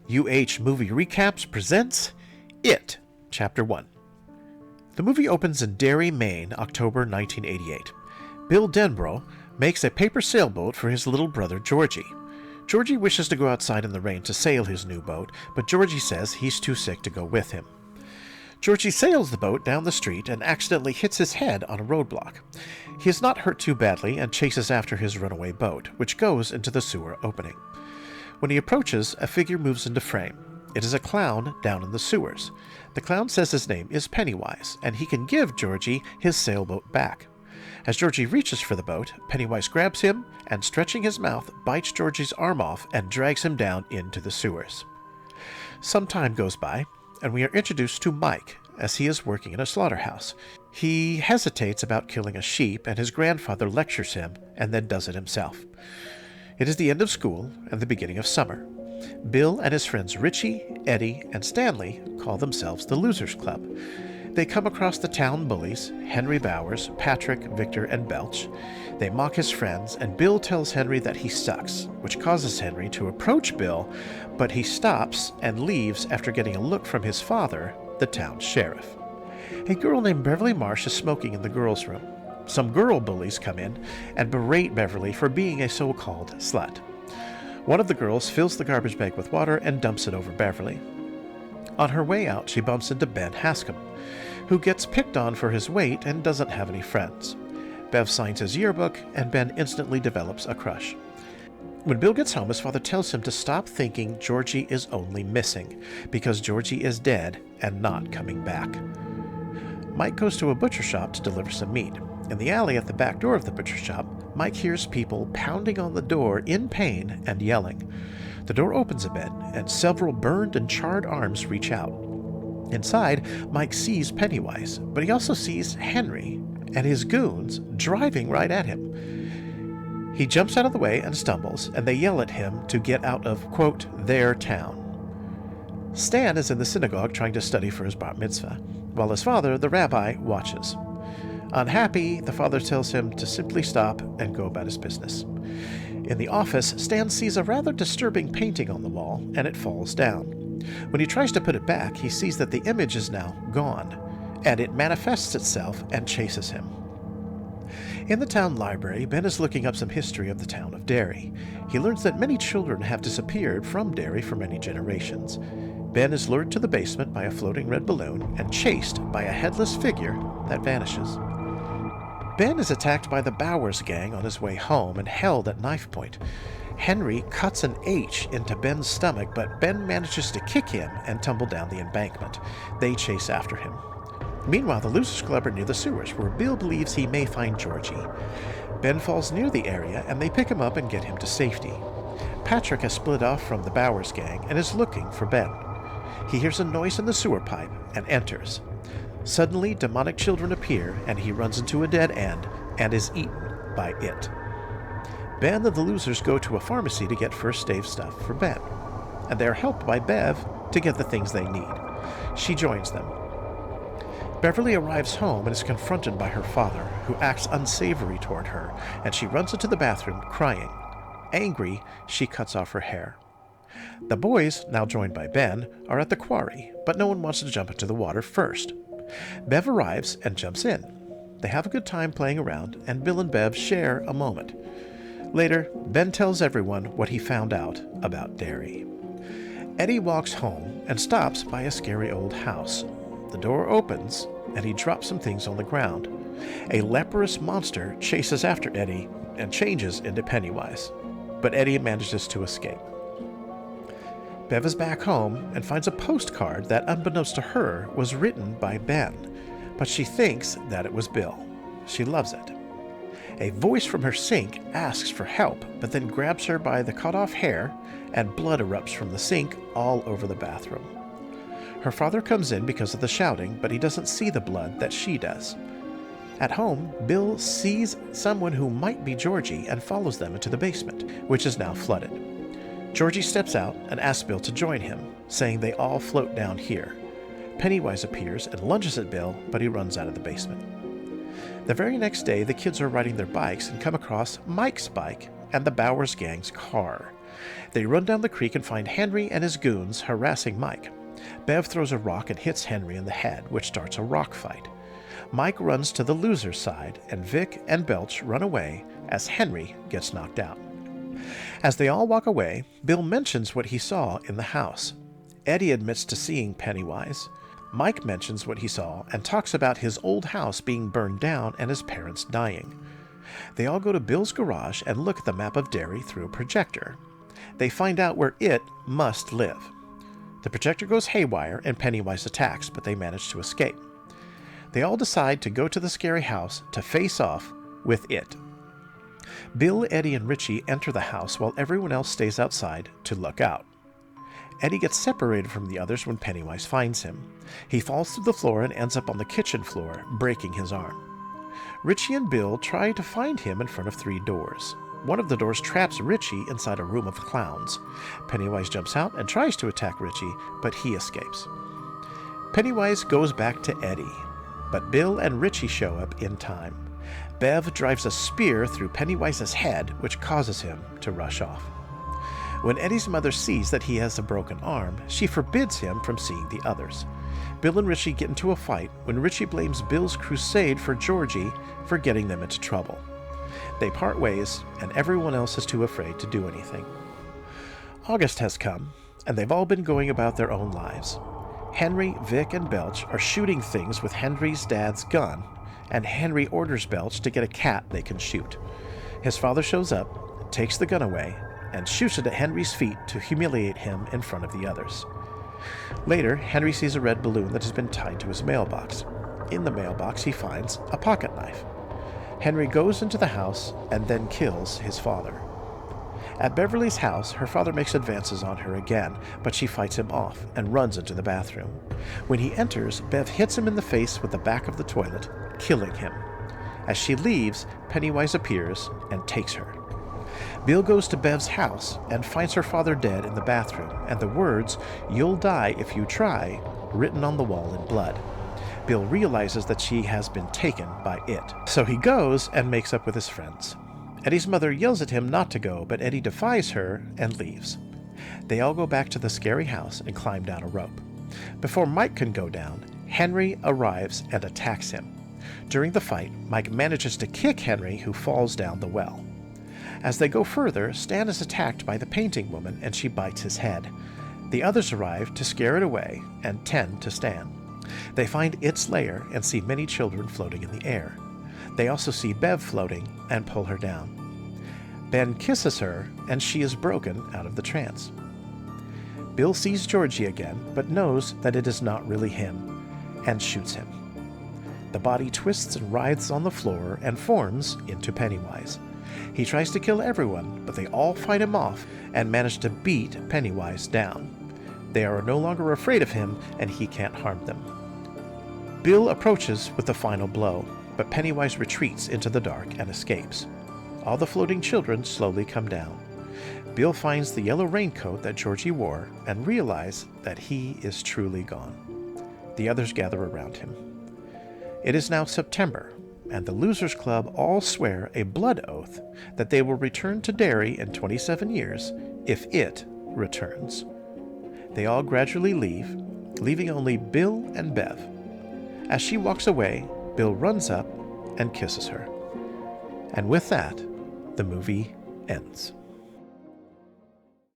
UH Movie Recaps presents It, Chapter 1. The movie opens in Derry, Maine, October 1988. Bill Denbrough makes a paper sailboat for his little brother Georgie. Georgie wishes to go outside in the rain to sail his new boat, but Georgie says he's too sick to go with him. Georgie sails the boat down the street and accidentally hits his head on a roadblock. He is not hurt too badly and chases after his runaway boat, which goes into the sewer opening. When he approaches, a figure moves into frame. It is a clown down in the sewers. The clown says his name is Pennywise, and he can give Georgie his sailboat back. As Georgie reaches for the boat, Pennywise grabs him and, stretching his mouth, bites Georgie's arm off and drags him down into the sewers. Some time goes by, and we are introduced to Mike as he is working in a slaughterhouse. He hesitates about killing a sheep, and his grandfather lectures him and then does it himself. It is the end of school and the beginning of summer. Bill and his friends Richie, Eddie, and Stanley call themselves the Losers Club. They come across the town bullies, Henry Bowers, Patrick, Victor, and Belch. They mock his friends, and Bill tells Henry that he sucks, which causes Henry to approach Bill, but he stops and leaves after getting a look from his father, the town sheriff. A girl named Beverly Marsh is smoking in the girls' room. Some girl bullies come in and berate Beverly for being a so-called slut. One of the girls fills the garbage bag with water and dumps it over Beverly. On her way out, she bumps into Ben Hascom, who gets picked on for his weight and doesn't have any friends. Bev signs his yearbook, and Ben instantly develops a crush. When Bill gets home, his father tells him to stop thinking Georgie is only missing, because Georgie is dead and not coming back. Mike goes to a butcher shop to deliver some meat. In the alley at the back door of the butcher shop, Mike hears people pounding on the door in pain and yelling. The door opens a bit, and several burned and charred arms reach out. Inside, Mike sees Pennywise, but he also sees Henry and his goons driving right at him. He jumps out of the way and stumbles, and they yell at him to get out of, quote, their town. Stan is in the synagogue trying to study for his bar mitzvah, while his father, the rabbi, watches. Unhappy, the father tells him to simply stop and go about his business. In the office, Stan sees a rather disturbing painting on the wall, and it falls down. When he tries to put it back, he sees that the image is now gone, and it manifests itself and chases him. In the town library, Ben is looking up some history of the town of Derry. He learns that many children have disappeared from Derry for many generations. Ben is lured to the basement by a floating red balloon and chased by a headless figure that vanishes. Ben is attacked by the Bowers gang on his way home and held at knife point. Henry cuts an H into Ben's stomach, but Ben manages to kick him and tumble down the embankment. They chase after him. Meanwhile, the Losers Club are near the sewers, where Bill believes he may find Georgie. Ben falls near the area, and they pick him up and get him to safety. Patrick has split off from the Bowers gang and is looking for Ben. He hears a noise in the sewer pipe and enters. Suddenly, demonic children appear, and he runs into a dead end and is eaten by it. Ben and the losers go to a pharmacy to get first aid stuff for Ben, and they are helped by Bev to get the things they need. She joins them. Beverly arrives home and is confronted by her father, who acts unsavory toward her, and she runs into the bathroom crying. Angry, she cuts off her hair. The boys, now joined by Ben, are at the quarry, but no one wants to jump into the water first. Bev arrives and jumps in. They have a good time playing around, and Bill and Bev share a moment. Later, Ben tells everyone what he found out about Derry. Eddie walks home and stops by a scary old house. The door opens, and he drops some things on the ground. A leprous monster chases after Eddie and changes into Pennywise, but Eddie manages to escape. Bev is back home and finds a postcard that, unbeknownst to her, was written by Ben, but she thinks that it was Bill. She loves it. A voice from her sink asks for help, but then grabs her by the cut-off hair, and blood erupts from the sink all over the bathroom. Her father comes in because of the shouting, but he doesn't see the blood that she does. At home, Bill sees someone who might be Georgie and follows them into the basement, which is now flooded. Georgie steps out and asks Bill to join him, saying they all float down here. Pennywise appears and lunges at Bill, but he runs out of the basement. The very next day, the kids are riding their bikes and come across Mike's bike and the Bowers gang's car. They run down the creek and find Henry and his goons harassing Mike. Bev throws a rock and hits Henry in the head, which starts a rock fight. Mike runs to the loser's side, and Vic and Belch run away as Henry gets knocked out. As they all walk away, Bill mentions what he saw in the house. Eddie admits to seeing Pennywise. Mike mentions what he saw and talks about his old house being burned down and his parents dying. They all go to Bill's garage and look at the map of Derry through a projector. They find out where it must live. The projector goes haywire and Pennywise attacks, but they manage to escape. They all decide to go to the scary house to face off with it. Bill, Eddie, and Richie enter the house while everyone else stays outside to look out. Eddie gets separated from the others when Pennywise finds him. He falls through the floor and ends up on the kitchen floor, breaking his arm. Richie and Bill try to find him in front of 3 doors. One of the doors traps Richie inside a room of clowns. Pennywise jumps out and tries to attack Richie, but he escapes. Pennywise goes back to Eddie, but Bill and Richie show up in time. Bev drives a spear through Pennywise's head, which causes him to rush off. When Eddie's mother sees that he has a broken arm, she forbids him from seeing the others. Bill and Richie get into a fight when Richie blames Bill's crusade for Georgie for getting them into trouble. They part ways, and everyone else is too afraid to do anything. August has come, and they've all been going about their own lives. Henry, Vic, and Belch are shooting things with Henry's dad's gun, and Henry orders Belch to get a cat they can shoot. His father shows up, takes the gun away, and shoots it at Henry's feet to humiliate him in front of the others. Later, Henry sees a red balloon that has been tied to his mailbox. In the mailbox, he finds a pocket knife. Henry goes into the house and then kills his father. At Beverly's house, her father makes advances on her again, but she fights him off and runs into the bathroom. When he enters, Bev hits him in the face with the back of the toilet, killing him. As she leaves, Pennywise appears and takes her. Bill goes to Bev's house and finds her father dead in the bathroom, and the words, "You'll die if you try," written on the wall in blood. Bill realizes that she has been taken by it, so he goes and makes up with his friends. Eddie's mother yells at him not to go, but Eddie defies her and leaves. They all go back to the scary house and climb down a rope. Before Mike can go down, Henry arrives and attacks him. During the fight, Mike manages to kick Henry, who falls down the well. As they go further, Stan is attacked by the painting woman and she bites his head. The others arrive to scare it away and tend to Stan. They find its lair and see many children floating in the air. They also see Bev floating and pull her down. Ben kisses her and she is broken out of the trance. Bill sees Georgie again, but knows that it is not really him, and shoots him. The body twists and writhes on the floor and forms into Pennywise. He tries to kill everyone, but they all fight him off and manage to beat Pennywise down. They are no longer afraid of him, and he can't harm them. Bill approaches with the final blow, but Pennywise retreats into the dark and escapes. All the floating children slowly come down. Bill finds the yellow raincoat that Georgie wore and realizes that he is truly gone. The others gather around him. It is now September, and the Losers Club all swear a blood oath that they will return to Derry in 27 years if it returns. They all gradually leave, leaving only Bill and Bev. As she walks away, Bill runs up and kisses her. And with that, the movie ends.